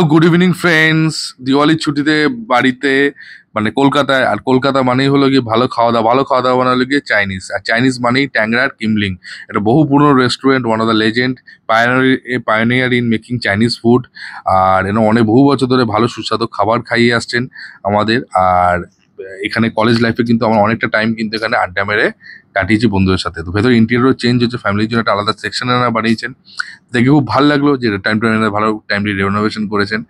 Good evening friends. দিওয়ালির ছুটিতে বাড়িতে মানে কলকাতায়, আর কলকাতা মানেই হলো গিয়ে ভালো খাওয়া দাওয়া। ভালো খাওয়া দাওয়া মানে হলো গিয়ে চাইনিজ, আর চাইনিজ মানেই ট্যাংরার কিমলিং। এটা বহু পুরনো restaurant, one of the legend, pioneer in making Chinese food. আর এরা অনেক বহু বছর ধরে ভালো সুস্বাদু খাবার খাইয়ে আসছেন আমাদের। আর এখানে কলেজ লাইফে কিন্তু আমার অনেকটা টাইম কিন্তু এখানে আড্ডা মেরে কাটিয়েছি বন্ধুদের সাথে। তো ভেতরে ইন্টেরিয়র চেঞ্জ হচ্ছে, ফ্যামিলির জন্য একটা আলাদা সেকশন এনারা বানিয়েছেন। দেখে খুব ভালো লাগলো যে টাইম টু এনারা ভালো টাইমলি রেনোভেশন করেছেন।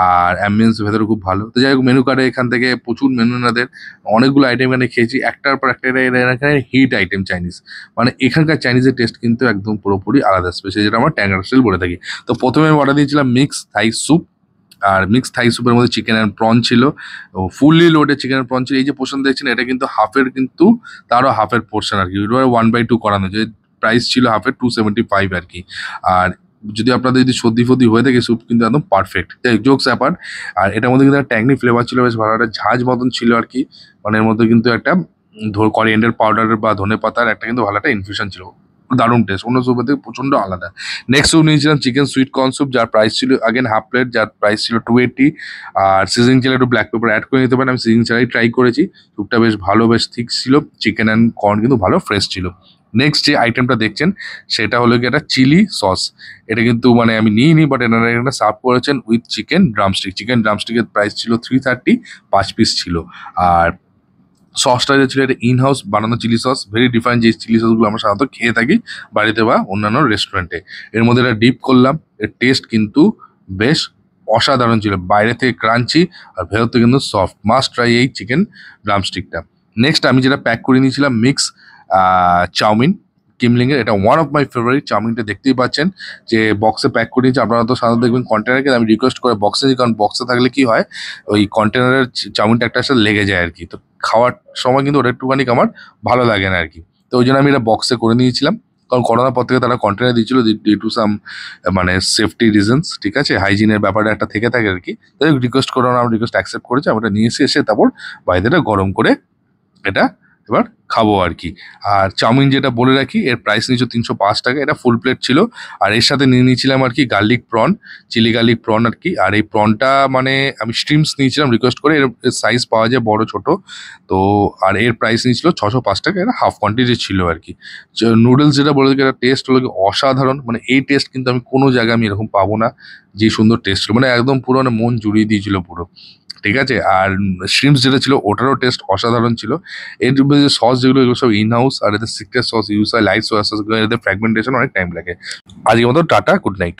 আর অ্যাম্বিয়েন্স ভেতরে খুব ভালো। তো যাই হোক, মেনু কার্ডে এখান থেকে প্রচুর মেনু এনাদের, অনেকগুলো আইটেম এখানে খেয়েছি, একটার পর একটা এখানে হিট আইটেম চাইনিজ। মানে এখানকার চাইনিজের টেস্ট কিন্তু একদম পুরোপুরি আলাদা, স্পেশালি যেটা আমরা ট্যাংরা স্টাইল বলে থাকি। তো প্রথমে আমি অর্ডার দিয়েছিলাম মিক্স থাই স্যুপ। আর মিক্স থাই স্যুপের মধ্যে চিকেন অ্যান্ড প্রন ছিল, fully loaded chicken and prawn ছিল। এই যে পোর্শন দেখছেন, এটা কিন্তু হাফের, কিন্তু তারও হাফের পোর্শন আর কি, 1/2 করানো, যে প্রাইস ছিল হাফের 275 আর কি। আর যদি আপনাদের যদি সর্দি ফর্দি হয়ে থাকে, স্যুপ কিন্তু একদম পারফেক্ট। Jokes apart. আর এটার মধ্যে কিন্তু একটা ট্যাংনি ফ্লেভার ছিল, বেশ ভালো একটা ঝাঁঝ মতন ছিল আর কি। মানে এর মধ্যে কিন্তু একটা করিয়েন্ডার পাউডার বা ধনে পাতার একটা কিন্তু ভালো একটা ইনফিউশন ছিল। দারুণ টেস্ট, অন্য স্যুপের থেকে প্রচন্ড আলাদা। নেক্সট স্যুপ নিয়েছিলাম চিকেন সুইট কর্ন স্যুপ, যার প্রাইস ছিল আগেন হাফ প্লেট, যার প্রাইস ছিল 280। আর সিজনিং চাইলে একটু ব্ল্যাক পেপার অ্যাড করে নিতে পারেন, আমি সিজনিং ছাড়াই ট্রাই করেছি। স্যুপটা বেশ ভালো, বেশ থিক ছিল। চিকেন অ্যান্ড কর্ন কিন্তু ভালো ফ্রেশ ছিল। নেক্সট যে আইটেমটা দেখছেন সেটা হলো কি একটা চিলি সস। এটা কিন্তু মানে আমি নিইনি, বাট এনারা এখানে সার্ভ করেছেন উইথ চিকেন ড্রামস্টিক। চিকেন ড্রামস্টিকের প্রাইস ছিল 330, 5 পিস ছিল। আর সসটা যে ছিল এটা ইন হাউস বানানো চিলি সস, ভেরি ডিফারেন্ট যে চিলি সসগুলো আমরা সাধারণত খেয়ে থাকি বাড়িতে বা অন্যান্য রেস্টুরেন্টে। এর মধ্যে এটা ডিপ করলাম, এর টেস্ট কিন্তু বেশ অসাধারণ ছিল। বাইরে থেকে ক্রাঞ্চি আর ভেতর থেকে কিন্তু সফট। মাস্ট ট্রাই এই চিকেন ড্রামস্টিকটা। নেক্সট আমি যেটা প্যাক করে নিয়েছিলাম মিক্স চাউমিন কিমলিংয়ের। এটা ওয়ান অফ মাই ফেভারিট। চাউমিনটা দেখতেই পাচ্ছেন যে বক্সে প্যাক করে নিয়েছি। আপনারা তো সাধারণত দেখবেন কন্টেনারকে, আমি রিকোয়েস্ট করে বক্সে নিই, কারণ বক্সে থাকলে কি হয়, ওই কন্টেনারের চাউমিনটা একটা সাথে লেগে যায় আর কি। তো খাওয়ার সময় কিন্তু ওটা একটুখানি আমার ভালো লাগে না আর কি। তো ওই জন্য আমি এটা বক্সে করে নিয়েছিলাম, কারণ করোনার পর থেকে তারা কন্টেনার দিয়েছিল ডিউ টু সাম মানে সেফটি রিজনস, ঠিক আছে, হাইজিনের ব্যাপারটা একটা থেকে থাকে আর কি। তাই রিকোয়েস্ট করে আমার রিকোয়েস্ট অ্যাকসেপ্ট করেছে, আমি ওটা নিয়ে এসে তারপর বাইরেটা গরম করে এটা এবার খাবো আর কি। আর চাউমিন যেটা বলে রাখি, এর প্রাইস নিয়েছিল 305 টাকা, এটা ফুল প্লেট ছিল। আর এর সাথে নিয়ে নিয়েছিলাম আর কি garlic prawn, chilli garlic prawn আর কি। আর এই প্রনটা মানে আমি স্ট্রিমস নিয়েছিলাম রিকোয়েস্ট করে, এর সাইজ পাওয়া যায় বড় ছোট। তো আর এর প্রাইস নিয়েছিল 605 টাকা, এটা হাফ কোয়ান্টিটি ছিল আর কি। নুডলস যেটা বলে থাকি, এটা টেস্ট হলো কি অসাধারণ। মানে এই টেস্ট কিন্তু আমি কোনো জায়গায় আমি এরকম পাবো না, যে সুন্দর টেস্ট ছিল, মানে একদম পুরো মানে মন জুড়িয়ে দিয়েছিল পুরো, ঠিক আছে। আর শ্রিমস যেটা ছিল ওটারও টেস্ট অসাধারণ ছিল। এর যে সস যেগুলো, এগুলো সব ইন হাউস। আর এদের সিক্রেট সস ইউজ হয়, লাইট সস, এদের ফ্র্যাগমেন্টেশন অনেক টাইম লাগে। আজকের মতো টাটা, গুড নাইট।